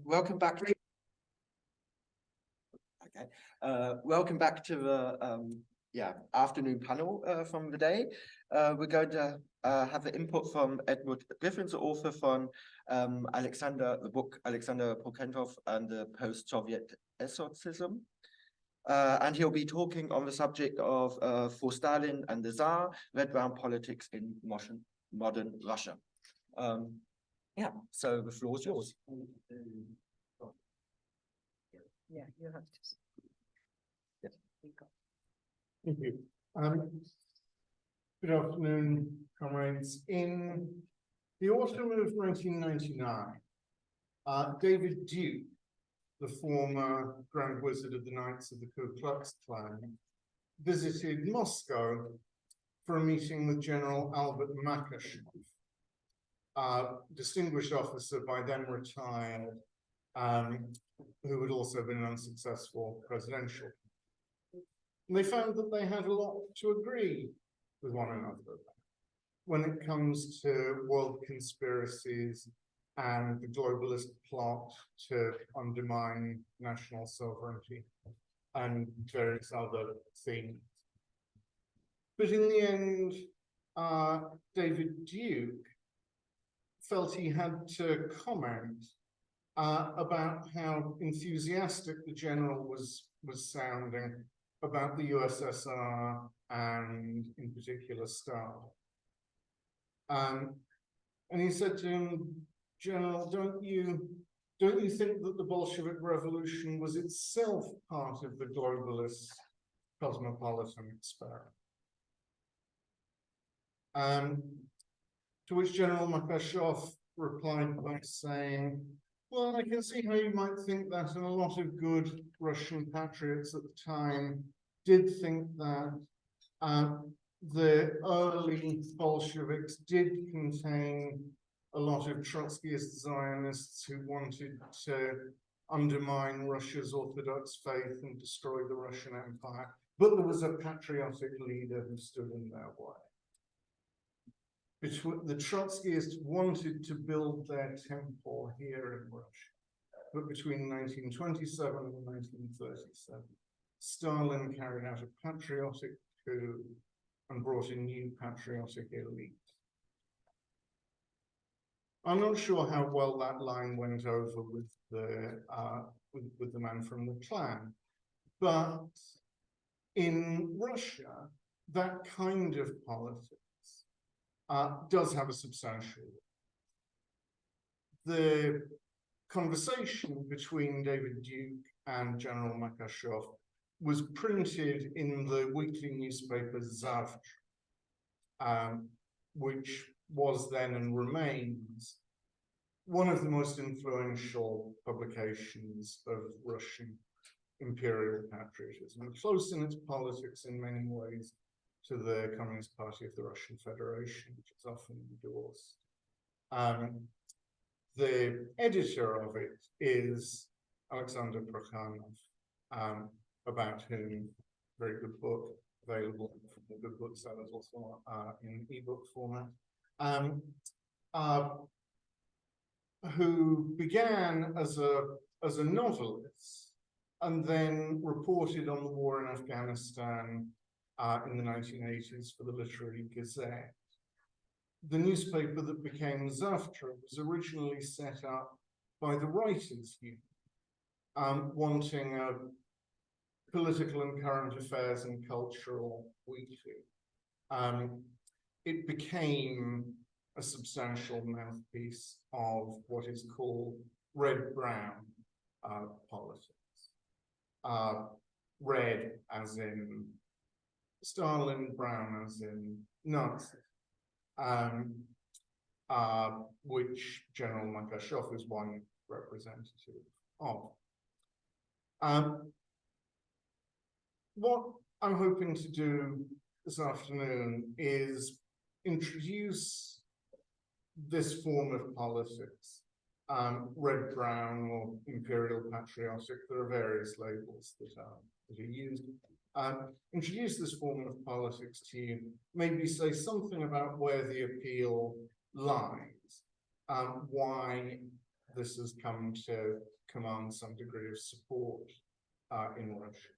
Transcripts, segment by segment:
welcome back. Okay, welcome back to the afternoon panel from the day. We're going to have the input from Edmund Griffiths, the author from Aleksandr, the book Aleksandr Prokhanov and the Post-Soviet Esotericism. And he'll be talking on the subject of for Stalin and the Tsar, red-brown politics in modern Russia. So the floor is yours. Yeah, you have to. Yes. Thank you. Good afternoon, comrades. In the autumn of 1999, David Duke, the former Grand Wizard of the Knights of the Ku Klux Klan, visited Moscow for a meeting with General Albert Makashov, distinguished officer by then retired, who had also been an unsuccessful presidential. And they found that they had a lot to agree with one another when it comes to world conspiracies and the globalist plot to undermine national sovereignty and various other themes. But in the end, David Duke felt he had to comment about how enthusiastic the general was sounding about the USSR and in particular Stalin. And he said to him, General, don't you think that the Bolshevik Revolution was itself part of the globalist cosmopolitan experiment? To which General Makashov replied by saying, well, I can see how you might think that, and a lot of good Russian patriots at the time did think that. The early Bolsheviks did contain a lot of Trotskyist Zionists who wanted to undermine Russia's Orthodox faith and destroy the Russian Empire, but there was a patriotic leader who stood in their way. The Trotskyists wanted to build their temple here in Russia, but between 1927 and 1937, Stalin carried out a patriotic coup and brought a new patriotic elite. I'm not sure how well that line went over with the man from the Klan, but in Russia, that kind of politics does have a substantial role. The conversation between David Duke and General Makashov was printed in the weekly newspaper Zavtr, which was then and remains one of the most influential publications of Russian imperial patriotism, close in its politics in many ways to the Communist Party of the Russian Federation, which is often endorsed. The editor of it is Aleksandr Prokhanov, about whom, very good book, available from the good booksellers also in ebook format, who began as a novelist and then reported on the war in Afghanistan in the 1980s for the Literary Gazette. The newspaper that became Zavtr was originally set up by the Writers' Union, wanting a political and current affairs and cultural weekly. It became a substantial mouthpiece of what is called red-brown politics. Red as in Stalin, brown as in Nazi, which General Makashov is one representative of. What I'm hoping to do this afternoon is introduce this form of politics, red-brown or imperial patriotic. There are various labels that are used. Introduce this form of politics to you, maybe say something about where the appeal lies, why this has come to command some degree of support in Russia.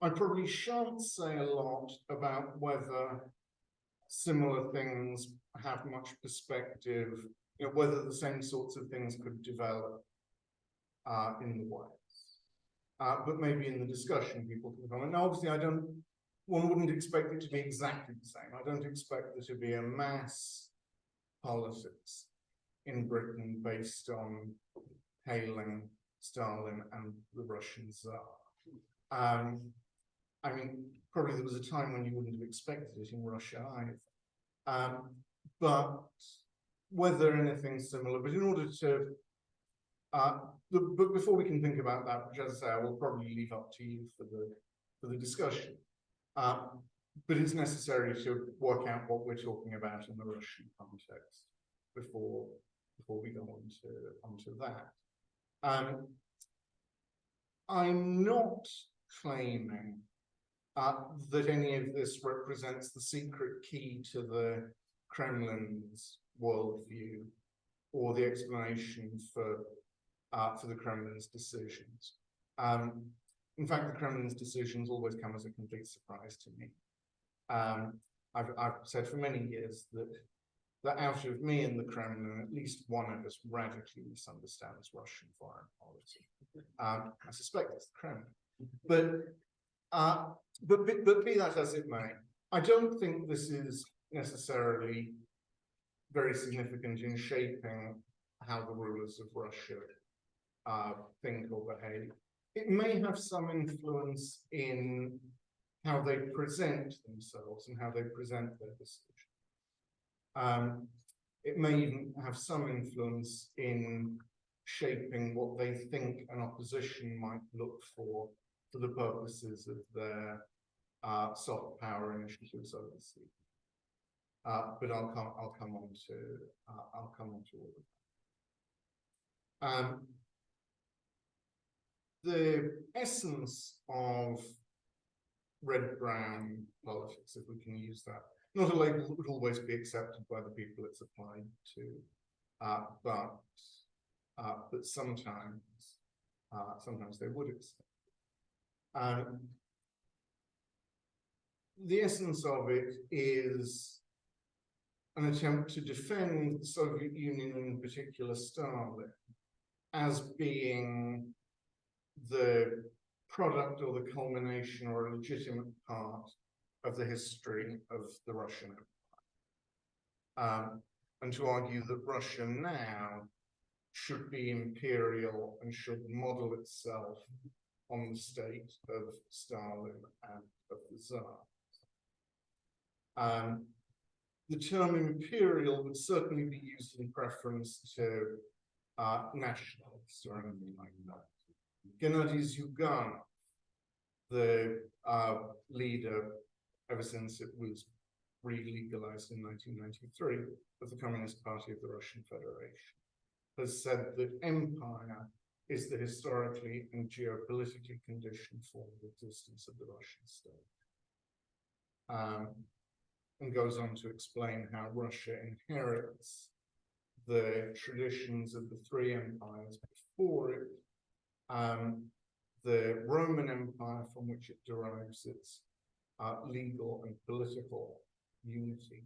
I probably shan't say a lot about whether similar things have much perspective, whether the same sorts of things could develop in the West. But maybe in the discussion people can comment. Now, obviously, one wouldn't expect it to be exactly the same. I don't expect there to be a mass politics in Britain based on hailing Stalin and the Russian Tsar. I mean, probably there was a time when you wouldn't have expected it in Russia either. But whether anything similar, but in order to, but before we can think about that, which as I say, I will probably leave up to you for the discussion. But it's necessary to work out what we're talking about in the Russian context before we go onto that. I'm not claiming that any of this represents the secret key to the Kremlin's worldview or the explanation for the Kremlin's decisions. In fact, the Kremlin's decisions always come as a complete surprise to me. I've said for many years that out of me and the Kremlin, at least one of us radically misunderstands Russian foreign policy. I suspect it's the Kremlin. But be that as it may, I don't think this is necessarily very significant in shaping how the rulers of Russia think or behave. It may have some influence in how they present themselves and how they present their decisions. It may even have some influence in shaping what they think an opposition might look for the purposes of their soft power initiatives overseas. But I'll come on to all of that. The essence of red-brown politics, if we can use that, not a label that would always be accepted by the people it's applied to, but sometimes they would accept. The essence of it is an attempt to defend the Soviet Union, in particular Stalin, as being the product or the culmination or a legitimate part of the history of the Russian Empire. And to argue that Russia now should be imperial and should model itself on the state of Stalin and of the Tsar. The term imperial would certainly be used in preference to nationalists or anything like that. Gennady Zyuganov, the leader, ever since it was re-legalized in 1993, of the Communist Party of the Russian Federation, has said that empire is the historically and geopolitically conditioned form of existence of the Russian state. And goes on to explain how Russia inherits the traditions of the three empires before it, the Roman Empire, from which it derives its legal and political unity,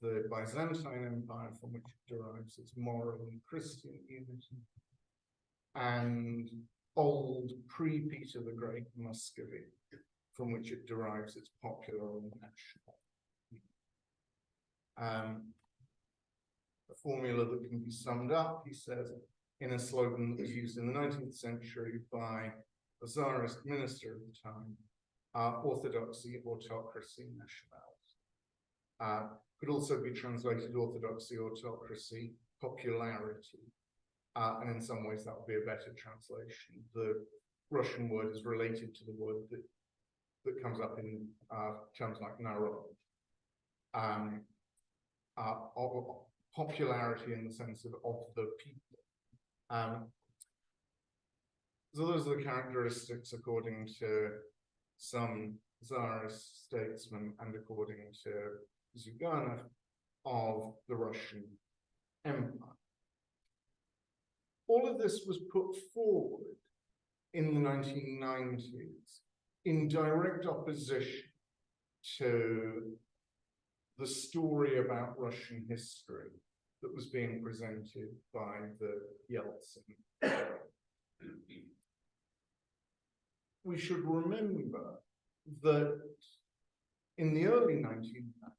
the Byzantine Empire, from which it derives its moral and Christian unity, and old pre-Peter the Great Muscovy, from which it derives its popular and national unity. A formula that can be summed up, he says, in a slogan that was used in the 19th century by a Tsarist minister at the time, orthodoxy, autocracy, nationality. Could also be translated orthodoxy, autocracy, popularity. And in some ways that would be a better translation. The Russian word is related to the word that comes up in terms like narod. Popularity in the sense of the people. So those are the characteristics, according to some Tsarist statesmen and according to Zyuganov, of the Russian Empire. all of this was put forward in the 1990s in direct opposition to the story about Russian history that was being presented by the Yeltsin. We should remember that in the early 1990s,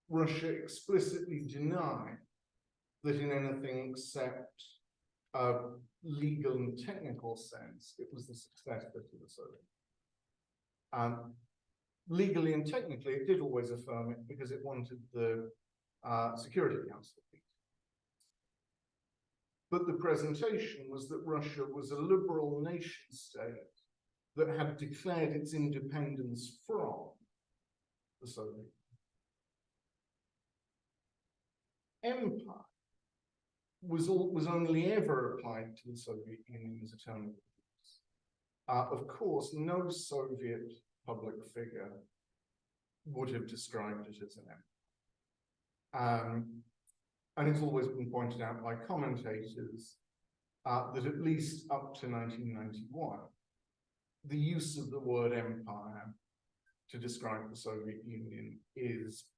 Russia explicitly denied that in anything except a legal and technical sense, it was the successor to the Soviet. Legally and technically, it did always affirm it because it wanted the Security Council. But the presentation was that Russia was a liberal nation state that had declared its independence from the Soviet Empire was only ever applied to the Soviet Union as a term of use. Of course, no Soviet public figure would have described it as an empire. And it's always been pointed out by commentators that at least up to 1991, the use of the word empire to describe the Soviet Union is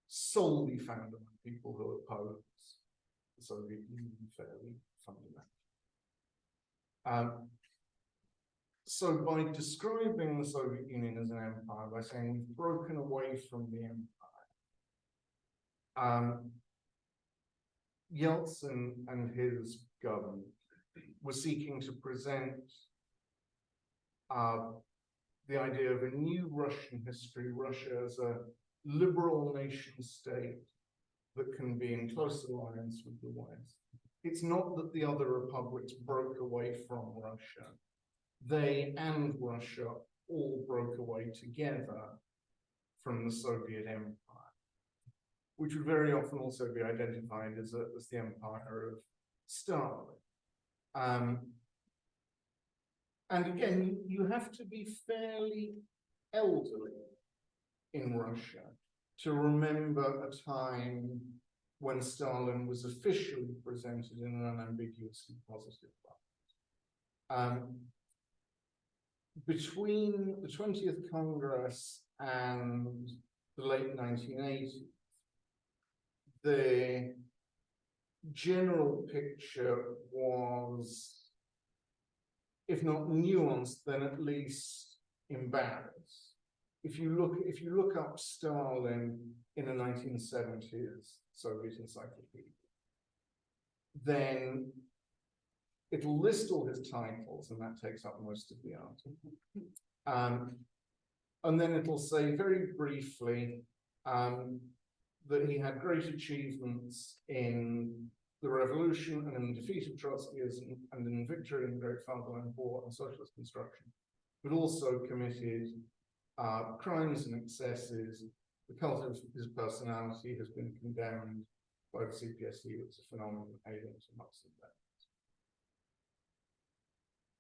solely found among people who oppose the Soviet Union fairly fundamentally. So by describing the Soviet Union as an empire, by saying we've broken away from the empire, Yeltsin and his government were seeking to present the idea of a new Russian history, Russia as a liberal nation state that can be in close alliance with the West. It's not that the other republics broke away from Russia. They and Russia all broke away together from the Soviet Empire, which would very often also be identified as the empire of Stalin. And again, you have to be fairly elderly in Russia to remember a time when Stalin was officially presented in an unambiguously positive light. Between the 20th Congress and the late 1980s, the general picture was, if not nuanced, then at least embarrassed. If you look up Stalin in a 1970s Soviet encyclopedia, then it'll list all his titles, and that takes up most of the article. And then it'll say very briefly that he had great achievements in the revolution and in the defeat of Trotskyism and in victory in the Great Fatherland War and socialist construction, but also committed crimes and excesses. The cult of his personality has been condemned by the CPSC as a phenomenon alien to Muslim values.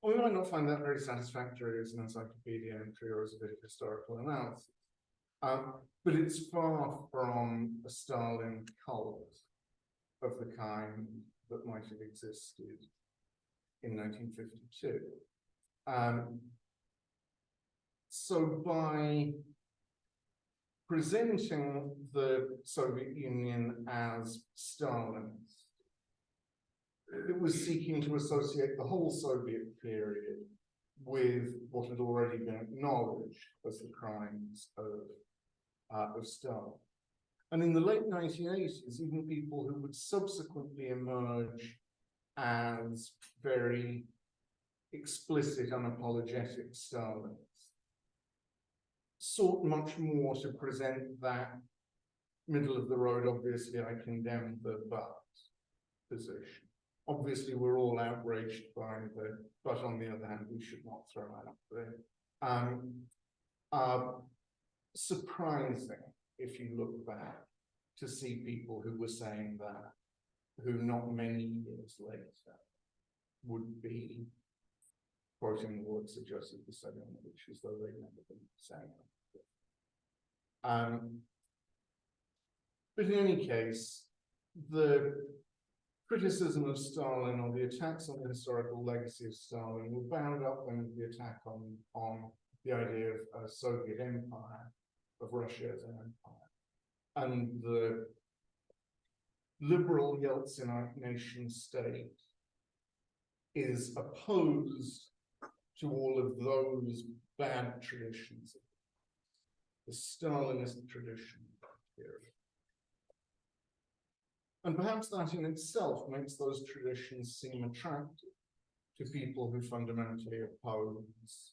We might not find that very satisfactory as an encyclopedia entry or as a bit of historical analysis, but it's far from a Stalin cult of the kind that might have existed in 1952. So by presenting the Soviet Union as Stalinist, it was seeking to associate the whole Soviet period with what had already been acknowledged as the crimes of Stalin. And in the late 1980s, even people who would subsequently emerge as very explicit, unapologetic Stalinists sought much more to present that middle of the road, obviously I condemn the but position. Obviously, we're all outraged by the but on the other hand, we should not throw out there. Surprising, if you look back, to see people who were saying that, who not many years later would be quoting the words of Joseph Vissarionovich as though they'd never been saying it. But in any case, the criticism of Stalin or the attacks on the historical legacy of Stalin were bound up in the attack on the idea of a Soviet empire, of Russia as an empire. And the liberal Yeltsinite nation state is opposed to all of those bad traditions, the Stalinist tradition period. And perhaps that in itself makes those traditions seem attractive to people who fundamentally oppose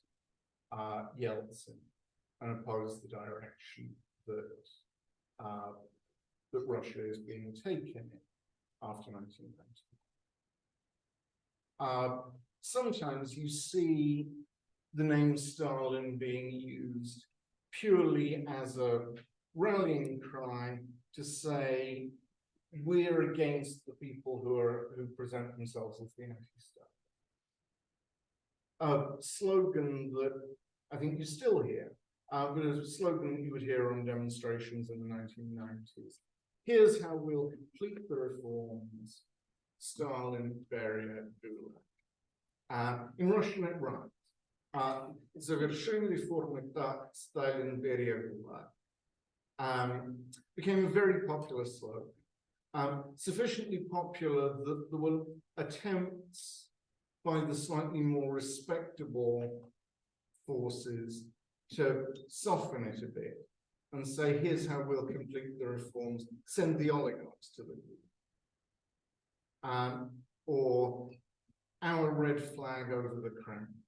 Yeltsin and oppose the direction that that Russia is being taken in after 1990. Sometimes you see the name Stalin being used purely as a rallying cry to say we're against the people who present themselves as the anti-Stalin. A slogan that I think you still hear, but a slogan that you would hear on demonstrations in the 1990s. Here's how we'll complete the reforms: Stalin, Beria, Gulag. In Russian it rhymes. Завершим реформы так, Stalin, Beria, Gulag. Became a very popular slogan. Sufficiently popular that there were attempts by the slightly more respectable forces to soften it a bit and say, here's how we'll complete the reforms, send the oligarchs to the group. Or our red flag over the Kremlin.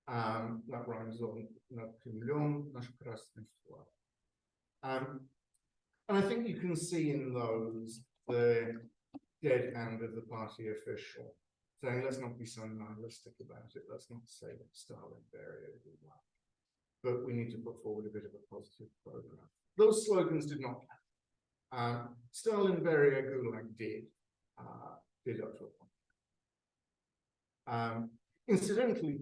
That rhymes on над Кремлем наш красный флаг. And I think you can see in those the dead hand of the party official saying, let's not be so nihilistic about it, let's not say that Stalin, Beria, Gulag, but we need to put forward a bit of a positive program. Those slogans did not count. Stalin, Beria, Gulag did up to a point. Incidentally,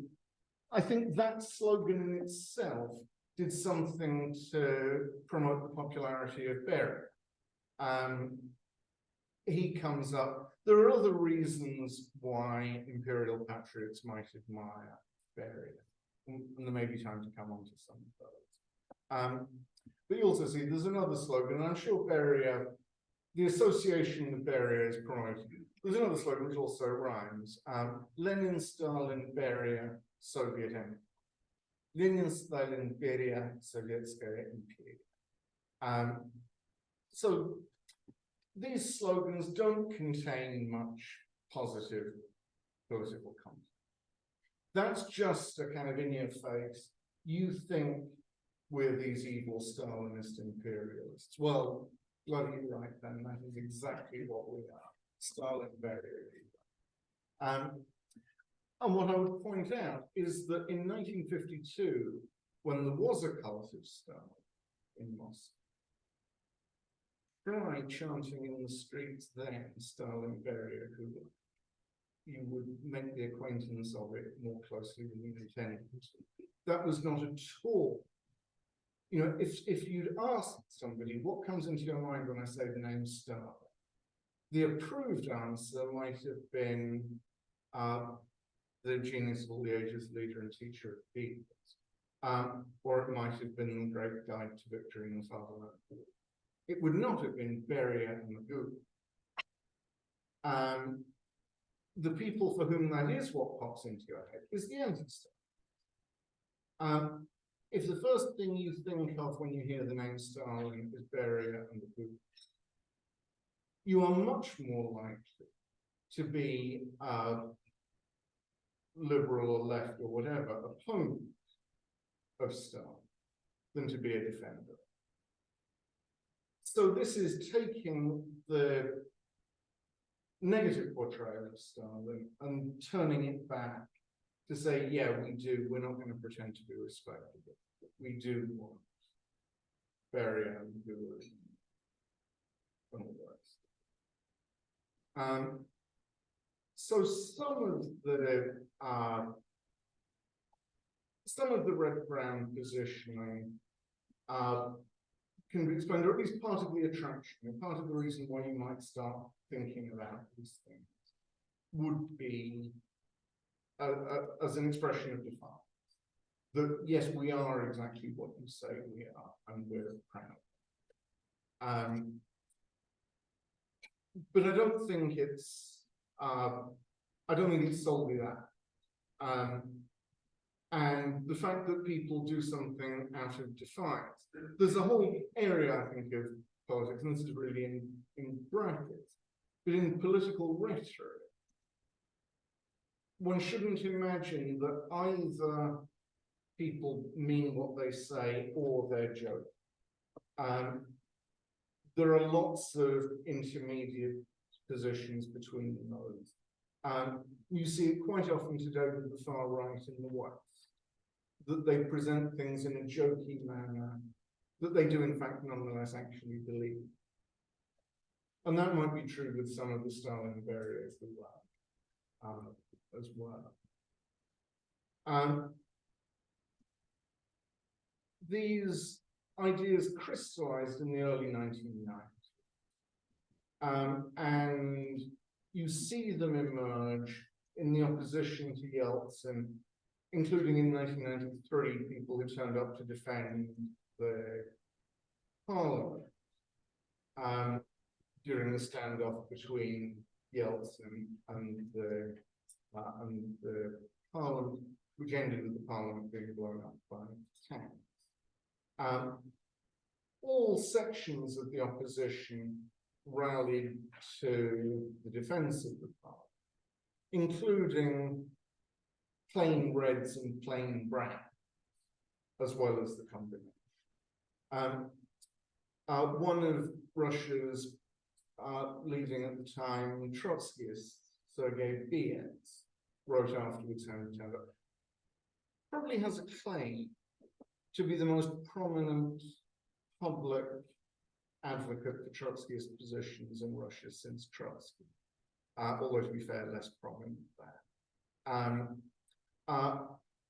I think that slogan in itself did something to promote the popularity of Beria. He comes up. There are other reasons why imperial patriots might admire Beria, and there may be time to come on to some of those. But you also see there's another slogan, and I'm sure Beria, the association with Beria is promoted. There's another slogan which also rhymes. Lenin, Stalin, Beria, Soviet Empire. Lenin, Stalin, Beria, Sovietskaya Imperia. So these slogans don't contain much positive political content. That's just a kind of in your face, you think we're these evil Stalinist imperialists. Well, bloody right then, that is exactly what we are. Stalin, Beria. And what I would point out is that in 1952, when there was a cult of Stalin in Moscow, try chanting in the streets then, Stalin, Beria, Gulag, you would make the acquaintance of it more closely than you intended. That was not at all. You know, if you'd asked somebody, what comes into your mind when I say the name Stalin? The approved answer might have been the genius of all the ages, leader and teacher of peoples. Or it might have been the great guide to victory in the fatherland. It would not have been Beria and the Gulag. The people for whom that is what pops into your head is the anti-Stalin. If the first thing you think of when you hear the name Stalin is Beria and the Gulag, you are much more likely to be liberal or left or whatever opponent of Stalin than to be a defender. So this is taking the negative portrayal of Stalin and turning it back to say, yeah, we're not going to pretend to be respectable. We do want Beria and Gulag and all the rest. So some of the red-brown positioning can be explained, or at least part of the attraction, and part of the reason why you might start thinking about these things would be as an expression of defiance. That yes, we are exactly what you say we are, and we're proud. But I don't think it's solely that. And the fact that people do something out of defiance, there's a whole area, I think, of politics, and this is really in brackets, but in political rhetoric, one shouldn't imagine that either people mean what they say or they're joking. There are lots of intermediate positions between those. You see it quite often today with the far right in the West, that they present things in a jokey manner that they do in fact nonetheless actually believe. And that might be true with some of the Stalin variants as well. These ideas crystallized in the early 1990s. And you see them emerge in the opposition to Yeltsin, including in 1993, people who turned up to defend the parliament during the standoff between Yeltsin and the parliament, which ended with the parliament being blown up by tanks. All sections of the opposition rallied to the defense of the parliament, including plain reds and plain brown, as well as the combination. One of Russia's leading at the time Trotskyists, Sergei Biets, wrote afterwards how he turned up, probably has a claim to be the most prominent public advocate for Trotskyist positions in Russia since Trotsky, although to be fair, less prominent than that.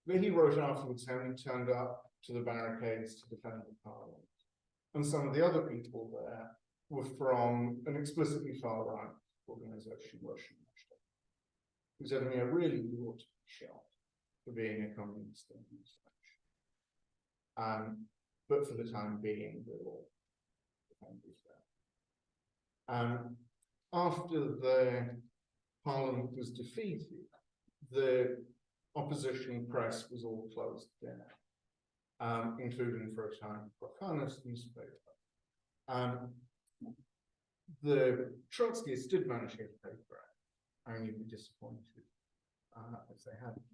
But he wrote afterwards how he turned up to the barricades to defend the parliament. And some of the other people there were from an explicitly far-right organization, Russian National, who said, I really you ought to be shot for being a communist organization. But for the time being, they're all after the parliament was defeated, the opposition press was all closed down, including for a time Prokhanov's newspaper. The Trotskyists did manage to get a paper out, and you'd be disappointed if they hadn't.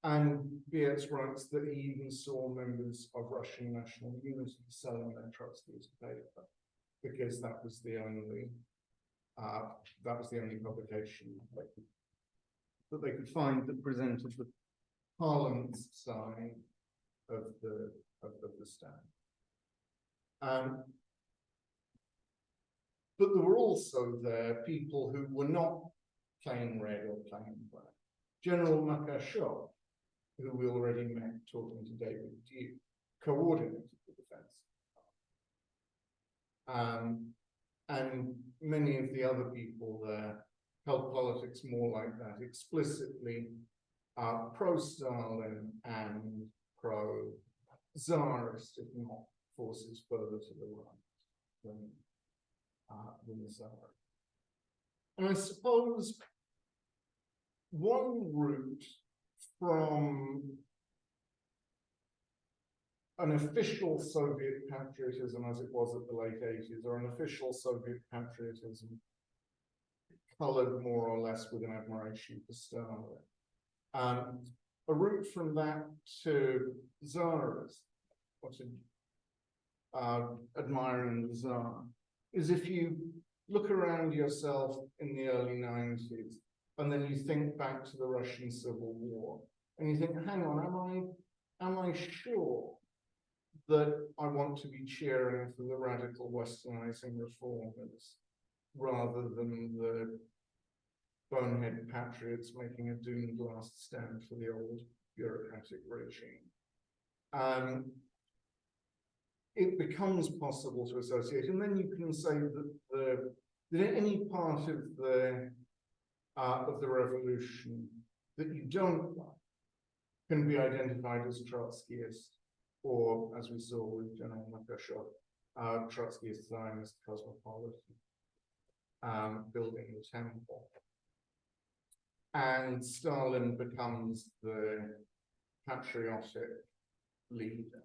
And Biets writes that he even saw members of Russian National Unity selling their Trotskyist paper, because that was the only publication that they could find that presented the parliament's side of the stand. But there were also there people who were not plain red or plain black. General Makashov, who we already met talking to David Duke, coordinated the defense. And many of the other people there held politics more like that, explicitly pro-Stalin and pro-Tsarist, if not forces further to the right than the Tsar. And I suppose one route from an official Soviet patriotism, as it was at the late 80s, or an official Soviet patriotism colored more or less with an admiration for Stalin. A route from that to Tsarism, or to admiring the Tsar, is if you look around yourself in the early 90s, and then you think back to the Russian Civil War, and you think, hang on, am I sure that I want to be cheering for the radical westernizing reformers rather than the bonehead patriots making a doomed last stand for the old bureaucratic regime? It becomes possible to associate, and then you can say that that any part of the revolution that you don't like can be identified as Trotskyist, or as we saw with General Makashov, Trotskyist Zionist cosmopolitan, building the temple. And Stalin becomes the patriotic leader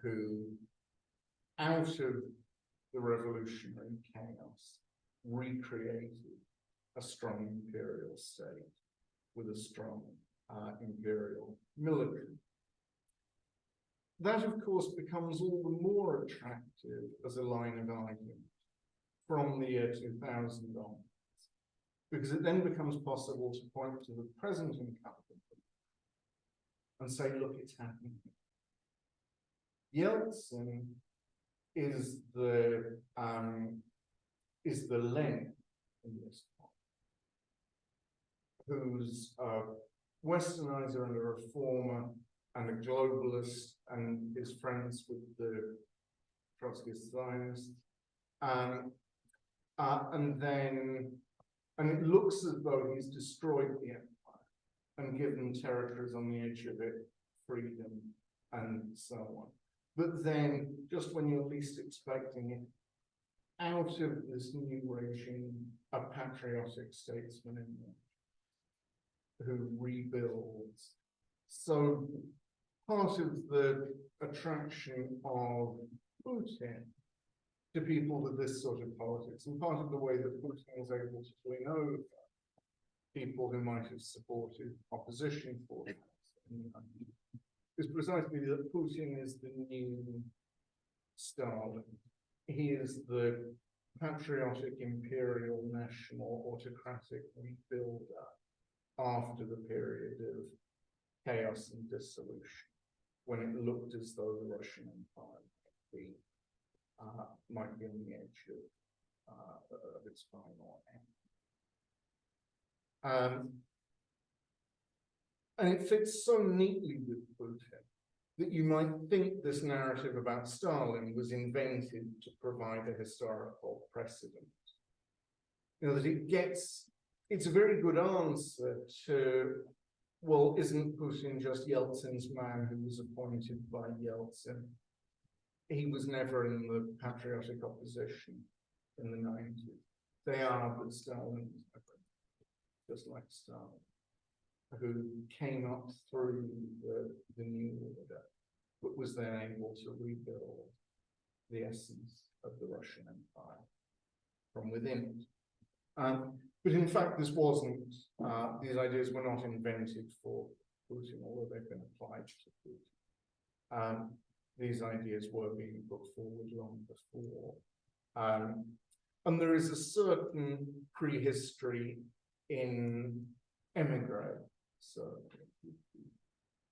who, out of the revolutionary chaos, recreated a strong imperial state with a strong imperial military. That, of course, becomes all the more attractive as a line of argument from the year 2000 on, because it then becomes possible to point to the present incumbent and say, look, it's happening. Yeltsin is the Lenin in this point, who's a Westernizer and a reformer and a globalist, and is friends with the Trotskyist Zionists. And it looks as though he's destroyed the empire and given territories on the edge of it freedom and so on. But then, just when you're least expecting it, out of this new regime, a patriotic statesman in there who rebuilds. So part of the attraction of Putin to people with this sort of politics, and part of the way that Putin is able to win over people who might have supported opposition forces, is precisely that Putin is the new Stalin. He is the patriotic, imperial, national, autocratic rebuilder after the period of chaos and dissolution, when it looked as though the Russian Empire might be on the edge of its final end. And it fits so neatly with Putin that you might think this narrative about Stalin was invented to provide a historical precedent. You know, that it's a very good answer to, well, isn't Putin just Yeltsin's man who was appointed by Yeltsin? He was never in the patriotic opposition in the 90s. They are, but Stalin was never, just like Stalin, who came up through the new order, but was then able to rebuild the essence of the Russian Empire from within it. But in fact, this wasn't, these ideas were not invented for Putin, although they've been applied to Putin. These ideas were being put forward long before. And there is a certain prehistory in emigre, so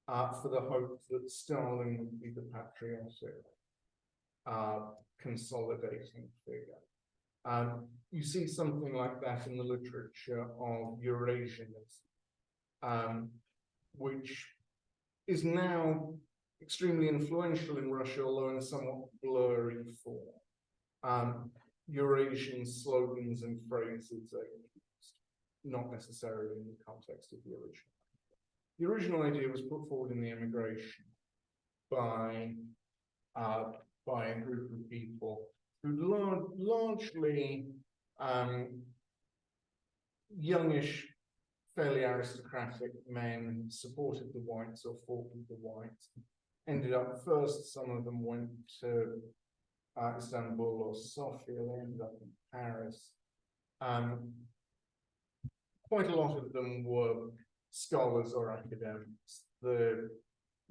for the hope that Stalin would be the patriotic consolidating figure. You see something like that in the literature of Eurasianism, which is now extremely influential in Russia, although in a somewhat blurry form. Eurasian slogans and phrases are used, not necessarily in the context of the original. The original idea was put forward in the emigration by a group of people who largely youngish, fairly aristocratic men supported the whites or fought with the whites. Ended up first, some of them went to Istanbul or Sofia, they ended up in Paris. Quite a lot of them were scholars or academics. The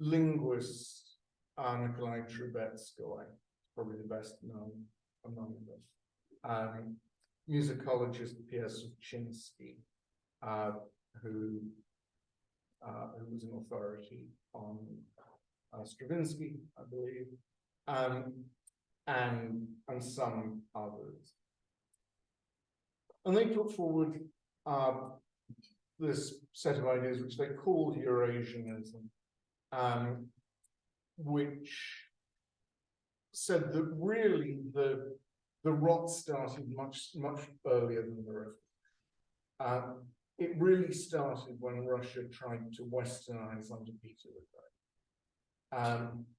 linguist Nikolai Trubetskoy, probably the best known among them. Musicologist Pierre Suchinsky, who was an authority on Stravinsky, I believe, and some others. And they put forward this set of ideas which they called Eurasianism, which said that really the the rot started much earlier than the Revolution. It really started when Russia tried to westernize under Peter the Great.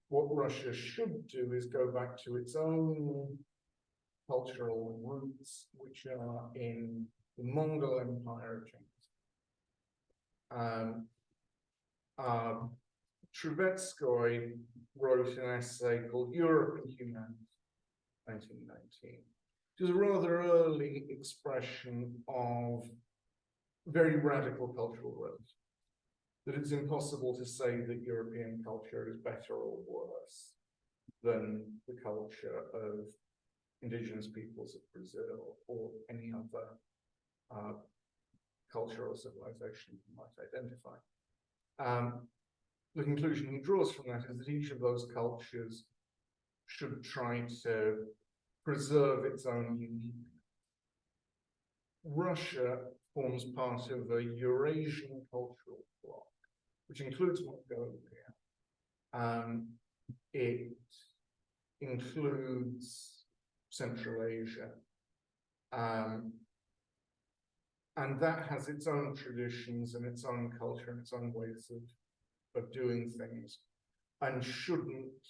What Russia should do is go back to its own cultural roots, which are in the Mongol Empire of Genghis. Trubetskoy wrote an essay called Europe and Humanity, 1919, which is a rather early expression of very radical cultural growth. That it's impossible to say that European culture is better or worse than the culture of indigenous peoples of Brazil or any other culture or civilization you might identify. The conclusion he draws from that is that each of those cultures should try to preserve its own uniqueness. Russia forms part of a Eurasian cultural bloc, which includes Mongolia. It includes Central Asia. And that has its own traditions and its own culture and its own ways of doing things, and shouldn't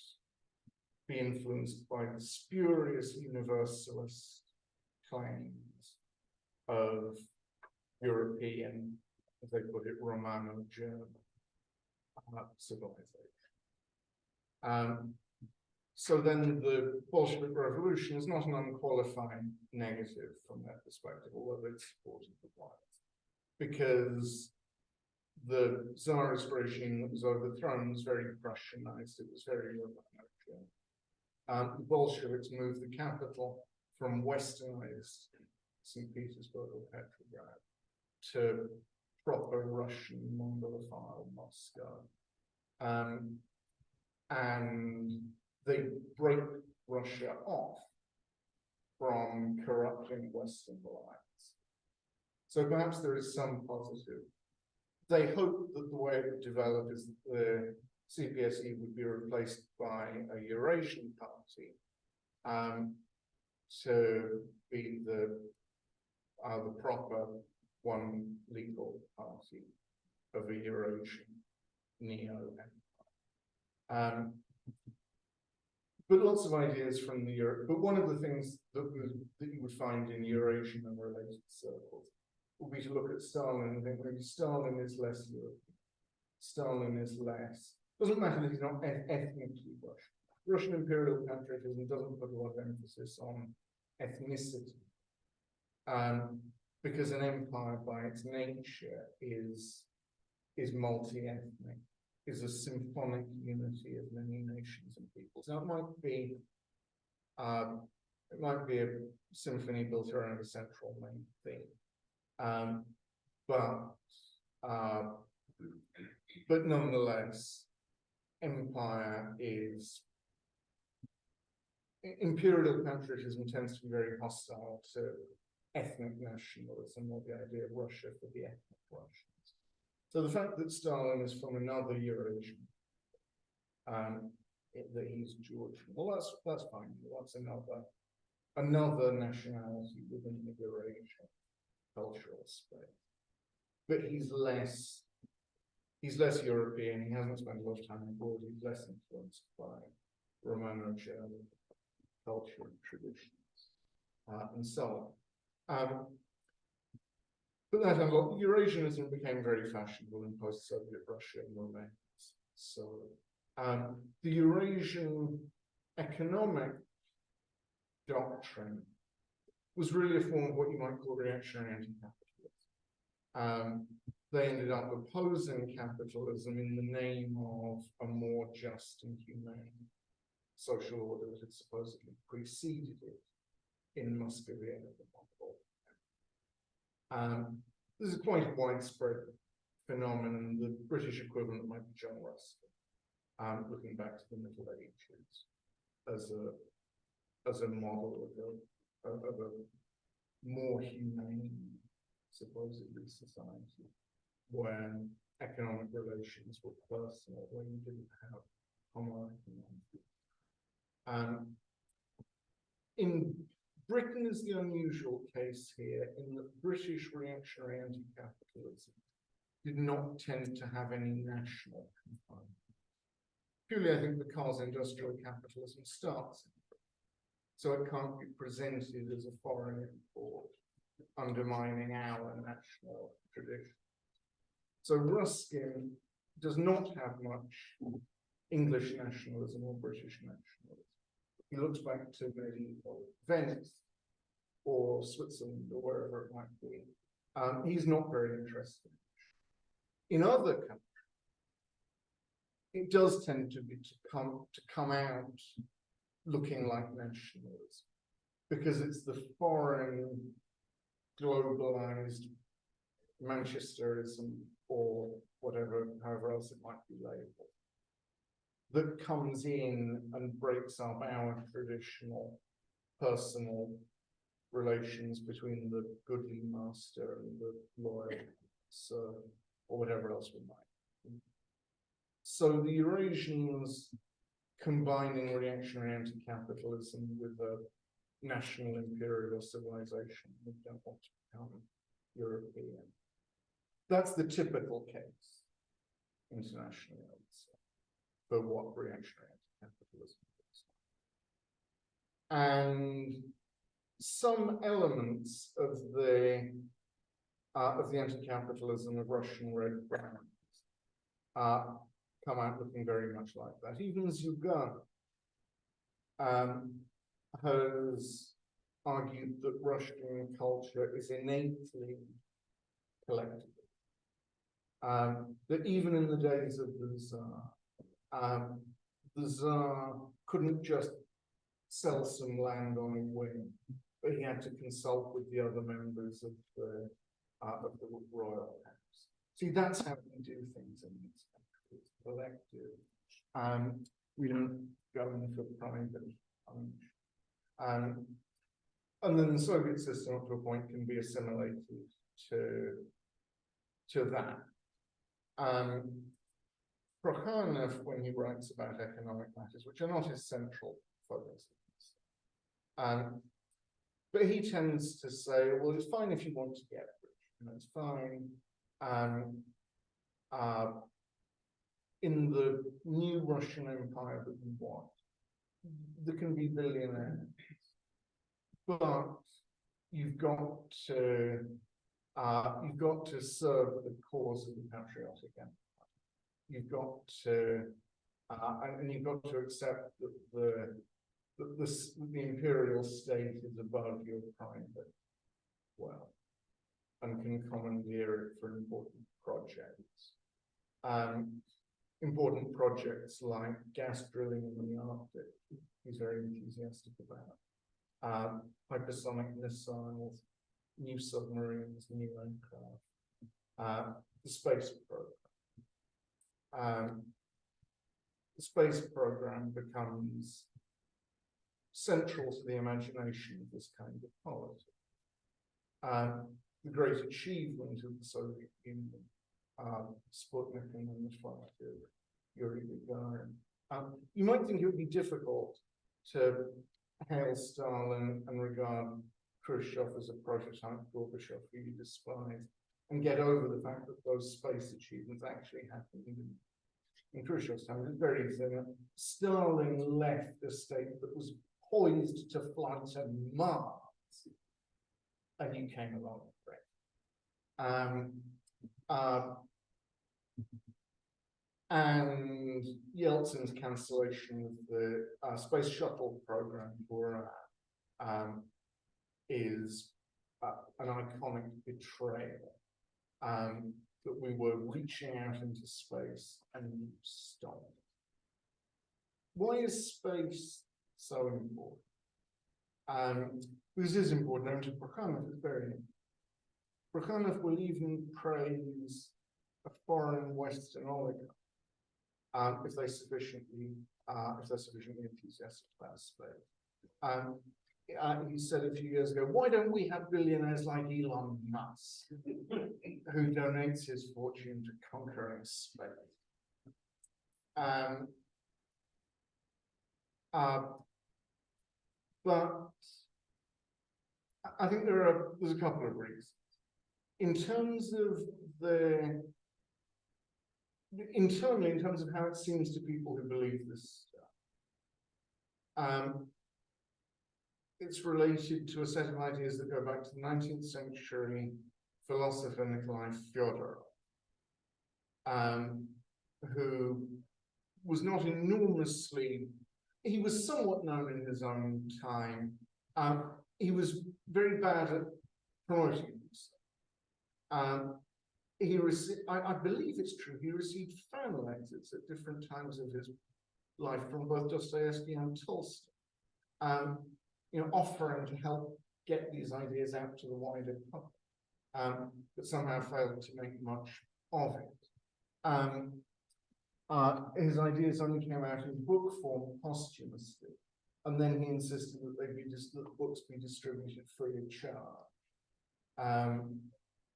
be influenced by the spurious universalist claims of European, as they put it, Romano-German civilization. So then the Bolshevik Revolution is not an unqualified negative from that perspective, although it's supported the violence, because the Tsarist regime that was overthrown was very Prussianized, it was very Romano-German. The Bolsheviks moved the capital from westernized St. Petersburg or Petrograd to proper Russian Mongolophile Moscow. And they break Russia off from corrupting Western alliance. So perhaps there is some positive. They hope that the way it would develop is that the CPSE would be replaced by a Eurasian party to be the proper one legal party of a Eurasian neo-empire. But lots of ideas from the Europe. But one of the things that you would find in Eurasian and related circles would be to look at Stalin and think maybe Stalin is less European. Stalin is less. Doesn't matter that he's not ethnically Russian. Russian imperial patriotism doesn't put a lot of emphasis on ethnicity, because an empire by its nature is multi-ethnic, is a symphonic unity of many nations and peoples. Now it might be a symphony built around a central main theme, but nonetheless, imperial patriotism tends to be very hostile to ethnic nationalism or the idea of Russia for the ethnic Russians. So the fact that Stalin is from another Eurasian, that he's Georgian, well, that's fine. That's another nationality within the Eurasian cultural space. But he's less European. He hasn't spent a lot of time abroad. He's less influenced by Romano-German culture and traditions, and so on. But that unlocked Eurasianism became very fashionable in post-Soviet Russia and Romance. So the Eurasian economic doctrine was really a form of what you might call reactionary anti-capitalism. They ended up opposing capitalism in the name of a more just and humane social order that had supposedly preceded it in Muscovy and the Mongol. This is quite a widespread phenomenon. The British equivalent might be John Ruskin, looking back to the Middle Ages as a model of a more humane, supposedly, society, when economic relations were personal, when you didn't have homoeconomics. In Britain is the unusual case here in that British reactionary anti-capitalism did not tend to have any national component. Purely, I think, because industrial capitalism starts in Britain. So it can't be presented as a foreign import, undermining our national tradition. So Ruskin does not have much English nationalism or British nationalism. He looks back to medieval Venice or Switzerland or wherever it might be. He's not very interested. In other countries, it does tend to come out looking like nationalism because it's the foreign globalized Manchesterism or whatever, however else it might be labeled, that comes in and breaks up our traditional personal relations between the goodly master and the loyal servant, or whatever else we might. So the Eurasians combining reactionary anti-capitalism with a national imperial civilization, we don't want to become European. That's the typical case internationally, I would say, for what reactionary anti-capitalism is. And some elements of the anti-capitalism of Russian Red Browns come out looking very much like that. Even Zyugan has argued that Russian culture is innately collective. That even in the days of the Tsar couldn't just sell some land on a whim, but he had to consult with the other members of the royal house. See, that's how we do things in these countries, collective. We don't go in for private punch. And then the Soviet system up to a point can be assimilated to that. Prokhanov, when he writes about economic matters, which are not his central focus, but he tends to say, well, it's fine if you want to get rich, it's fine. In the new Russian empire that we want, there can be billionaires, but you've got to serve the cause of the patriotic empire. You've got to, and you've got to accept that the imperial state is above your private wealth and can commandeer it for important projects. Important projects like gas drilling in the Arctic, he's very enthusiastic about. Hypersonic missiles, new submarines, new aircraft, the space program. The space program becomes central to the imagination of this kind of politics. The great achievement of the Soviet Union, Sputnik and then the flight of Yuri Gagarin. You might think it would be difficult to hail Stalin and regard Khrushchev as a prototype Gorbachev who you despise, and get over the fact that those space achievements actually happened in Khrushchev's time. It's very easy. Stalin left a state that was poised to fly to Mars, and you came along with it. And Yeltsin's cancellation of the space shuttle program for is an iconic betrayal that we were reaching out into space and you stopped. Why is space so important? This is important, and to Prokhanov is very important. Prokhanov will even praise a foreign Western oligarch if they're sufficiently enthusiastic about space. He said a few years ago, why don't we have billionaires like Elon Musk, who donates his fortune to conquering space? But I think there's a couple of reasons. In terms of internally, in terms of how it seems to people who believe this stuff, it's related to a set of ideas that go back to the 19th century philosopher Nikolai Fyodorov, who was not enormously, he was somewhat known in his own time. He was very bad at promoting himself. He received, I believe it's true, he received fan letters at different times of his life from both Dostoevsky and Tolstoy, offering to help get these ideas out to the wider public, but somehow failed to make much of it. His ideas only came out in book form posthumously, and then he insisted that that books be distributed free of charge.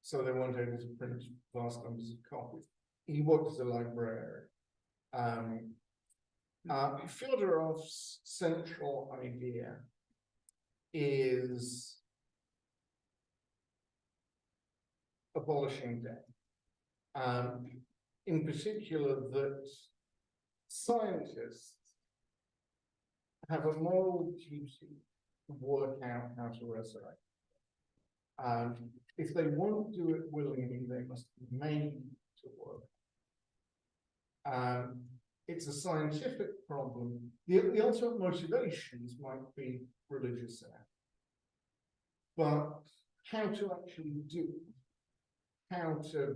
So they weren't able to print vast numbers of copies. He worked as a librarian. Fyodorov's central idea is abolishing death. In particular, that scientists have a moral duty to work out how to resurrect. If they won't do it willingly, they must be made to work. It's a scientific problem. The ultimate motivations might be religious, but how to actually do it, how to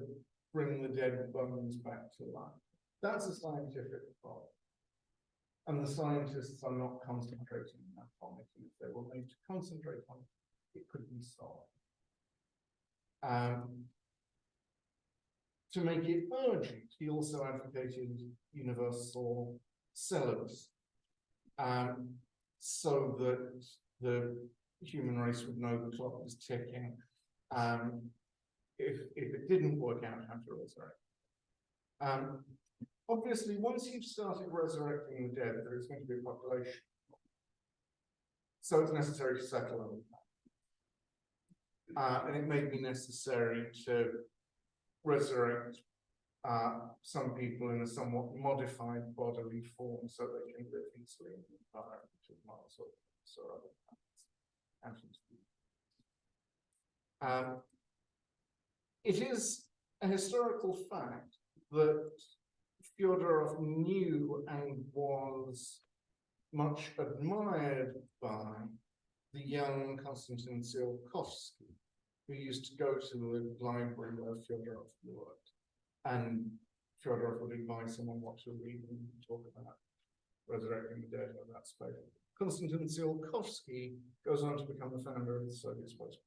bring the dead bones back to life, that's a scientific problem. And the scientists are not concentrating enough on it. And if they were made to concentrate on it, it could be solved. To make it urgent, he also advocated universal celibacy, so that the human race would know the clock was ticking if it didn't work out how to resurrect. Obviously, once you've started resurrecting the dead, there is going to be a population. So it's necessary to settle on that. And it may be necessary to resurrect some people in a somewhat modified bodily form so they can live easily in the environment of Mars or other planets. It is a historical fact that Fyodorov knew and was much admired by the young Konstantin Tsiolkovsky, who used to go to the library where Fyodorov worked, and Fyodorov would advise someone what to read and talk about resurrecting the dead in that space. Konstantin Tsiolkovsky goes on to become the founder of the Soviet space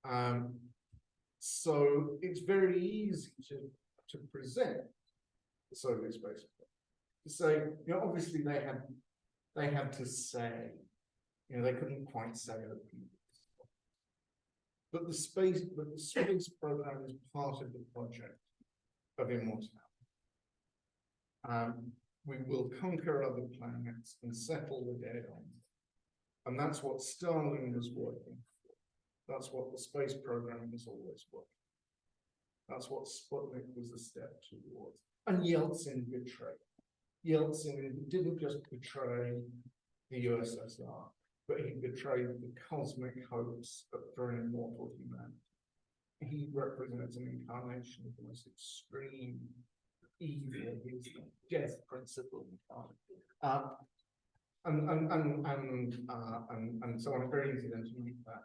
program. So it's very easy to present the Soviet space program, to say, obviously they had to say, they couldn't quite say that people. But the space program is part of the project of immortality. We will conquer other planets and settle the dead on them. And that's what Stalin was working for. That's what the space program was always working. That's what Sputnik was a step towards. And Yeltsin betrayed. Yeltsin didn't just betray the USSR, but he betrayed the cosmic hopes for an immortal humanity. He represents an incarnation of the most extreme evil, his death principle. And so on. It's very easy then to make that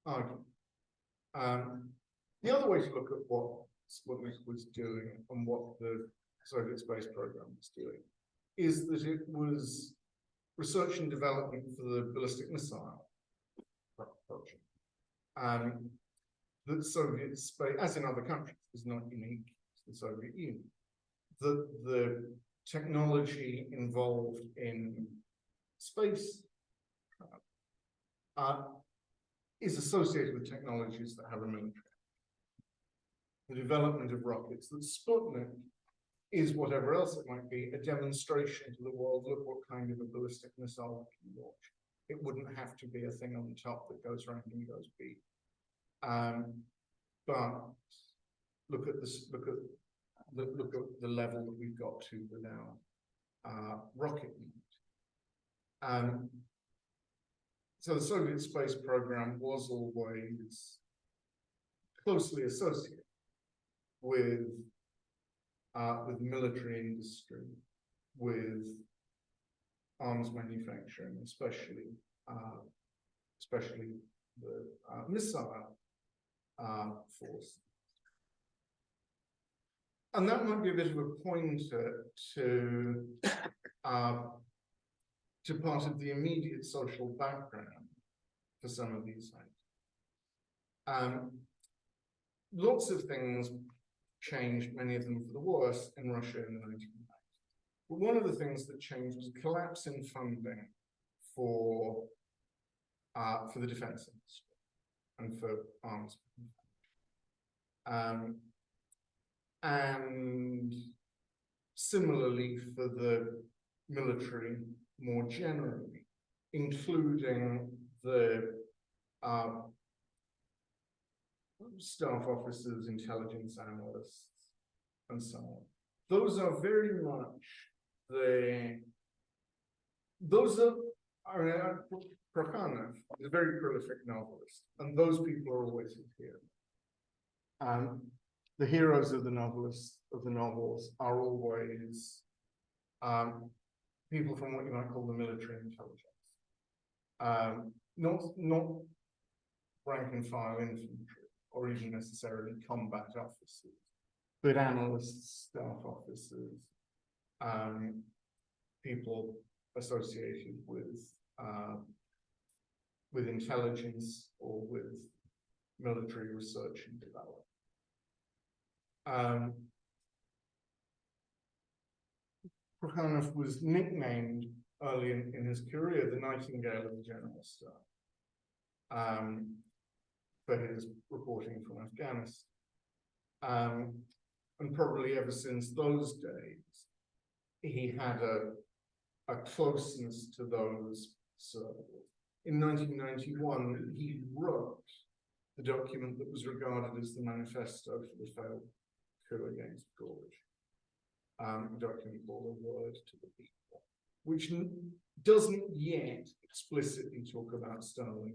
argument. The other way to look at what Sputnik was doing and what the Soviet space program was doing is that it was research and development for the ballistic missile project. That Soviet space, as in other countries, is not unique to the Soviet Union. The technology involved in space is associated with technologies that have a military. The development of rockets, that Sputnik is whatever else it might be, a demonstration to the world, look what kind of a ballistic missile we can launch. it wouldn't have to be a thing on the top that goes round and goes beep. But look at this. Look at the level that we've got to with our rocket unit. So the Soviet space program was always closely associated with military industry, with arms manufacturing, especially the missile force. And that might be a bit of a pointer to part of the immediate social background for some of these things. Lots of things changed, many of them for the worse, in Russia in the 1990s. But one of the things that changed was a collapse in funding for the defense industry and for arms. And similarly for the military more generally, including the staff officers, intelligence analysts, and so on. Those are very much Prokhanov is a very prolific novelist, and those people are always here. The heroes of the novels are always people from what you might call the military intelligence, not rank and file infantry or even necessarily combat officers, but analysts, staff officers, people associated with intelligence or with military research and development. Prokhanov was nicknamed early in his career the Nightingale of the General Staff for his reporting from Afghanistan. And probably ever since those days, he had a closeness to those circles. In 1991, he wrote the document that was regarded as the manifesto for the failed coup against Gorge, a document called A Word to the People, which doesn't yet explicitly talk about Stalin,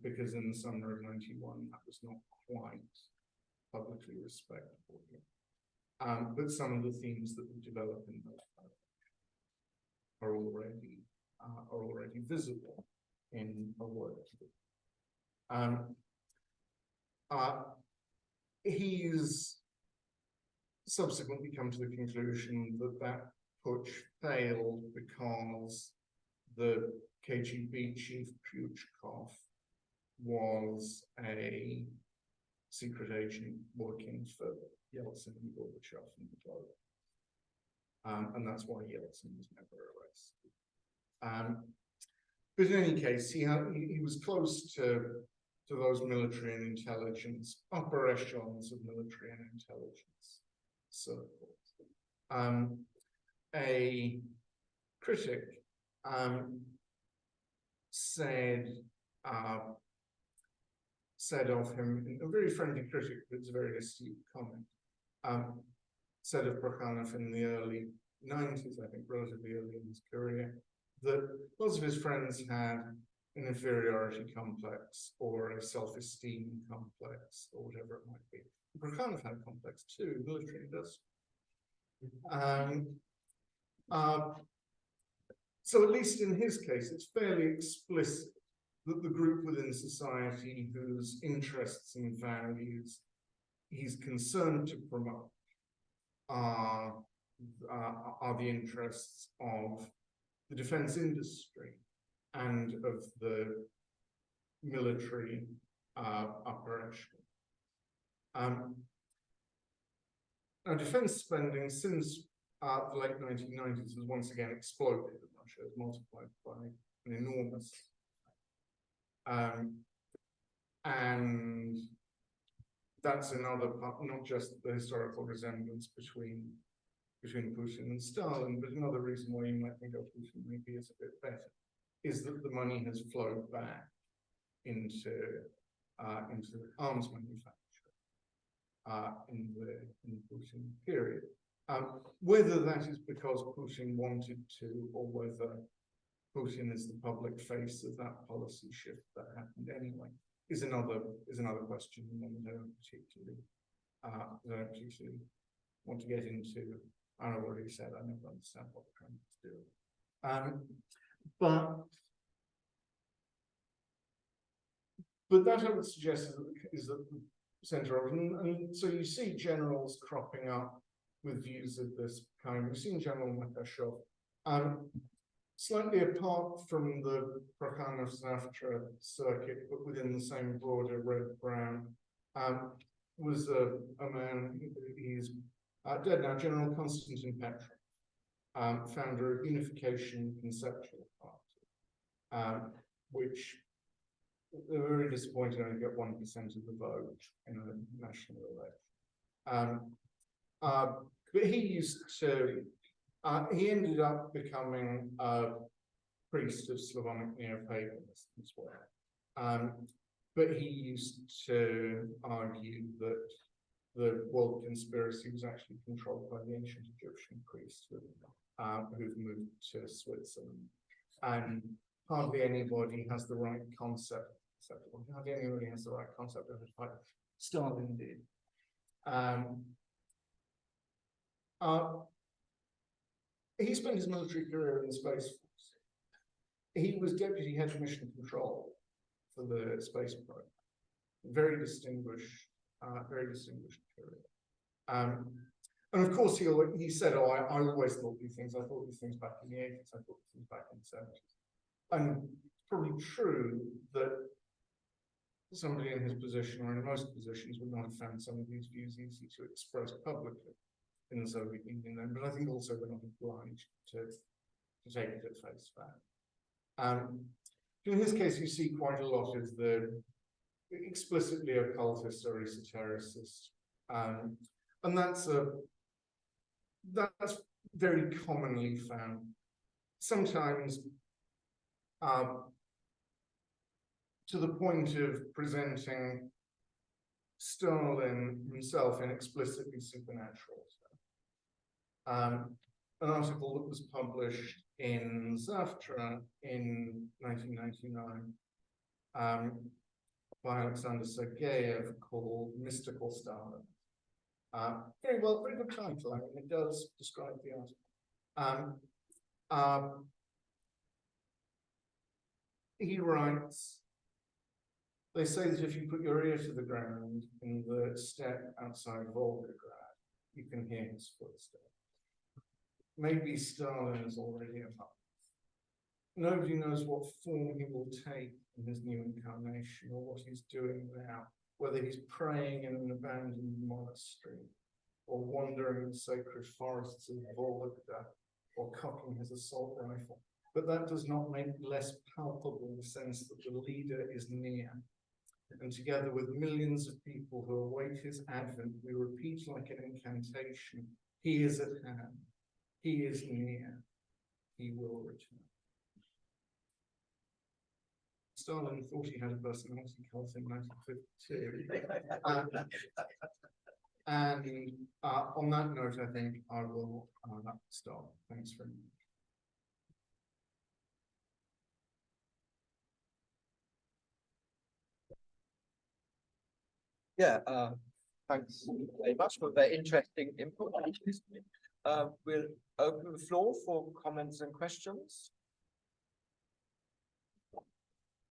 because in the summer of 91, that was not quite publicly respectable. But some of the themes that would develop in those are already visible in A Word to the People. He's subsequently come to the conclusion that that putsch failed because the KGB chief Puchkov was a secret agent working for Yeltsin and Gorbachev in the globe. And that's why Yeltsin was never arrested. But in any case, he was close to those military and intelligence, upper echelons of military and intelligence circles. A critic said of him, a very friendly critic, but it's a very astute comment, said of Prokhanov in the early 90s, I think relatively early in his career, that lots of his friends had an inferiority complex or a self-esteem complex or whatever it might be. Prokhanov had a complex too, military industrial. So at least in his case, it's fairly explicit that the group within society whose interests and values he's concerned to promote are the interests of the defense industry and of the military upper echelon. Now, defense spending since the late 1990s has once again exploded in Russia, has multiplied by an enormous and that's another part, not just the historical resemblance between between Putin and Stalin, but another reason why you might think, oh, Putin maybe is a bit better, is that the money has flowed back into arms manufacture in the Putin period. Whether that is because Putin wanted to, or whether Putin is the public face of that policy shift that happened anyway, is another question, and one I don't particularly want to get into. I already said I never understand what they're trying to do. But that I would suggest is at the center of it. And so you see generals cropping up with views of this kind. We've seen General Makashov. Slightly apart from the Prokhanov-Zavtra circuit, but within the same broader red-brown, was a man, he's dead now, General Konstantin Petrov, founder of Unification Conceptual Party, which they're very disappointed only get 1% of the vote in a national election. But he used to, he ended up becoming a priest of Slavonic neo-paganism as well. But he used to argue that the world conspiracy was actually controlled by the ancient Egyptian priests who've moved to Switzerland. And hardly anybody has the right concept, hardly anybody has the right concept of it, like Stalin did. He spent his military career in the Space Force. He was deputy head of mission control for the space program. Very distinguished career. And of course, he said, "Oh, I always thought these things. I thought these things back in the 80s. I thought these things back in the 70s." And it's probably true that somebody in his position, or in most positions, would not have found some of these views easy to express publicly in the Soviet Union then, but I think also we're not obliged to take it at face value. In his case, you see quite a lot of the explicitly occultist or esotericist, and that's very commonly found. Sometimes to the point of presenting Stalin himself in explicitly supernatural stuff. An article that was published in Zavtra in 1999 by Aleksandr Sergeyev called Mystical Stalin. Very good title. I mean, it does describe the article. He writes, they say that if you put your ear to the ground in the steppe outside Volgograd, you can hear his footsteps. Maybe Stalin is already among us. Nobody knows what form he will take in his new incarnation, or what he's doing now, whether he's praying in an abandoned monastery, or wandering in the sacred forests of Volga, or cocking his assault rifle. But that does not make less palpable the sense that the leader is near. And together with millions of people who await his advent, we repeat like an incantation, he is at hand, he is near, he will return. Stalin thought he had a personality cult in 1952. And on that note, I think I will stop. Thanks very much. Yeah, thanks very much for the interesting input. We'll open the floor for comments and questions.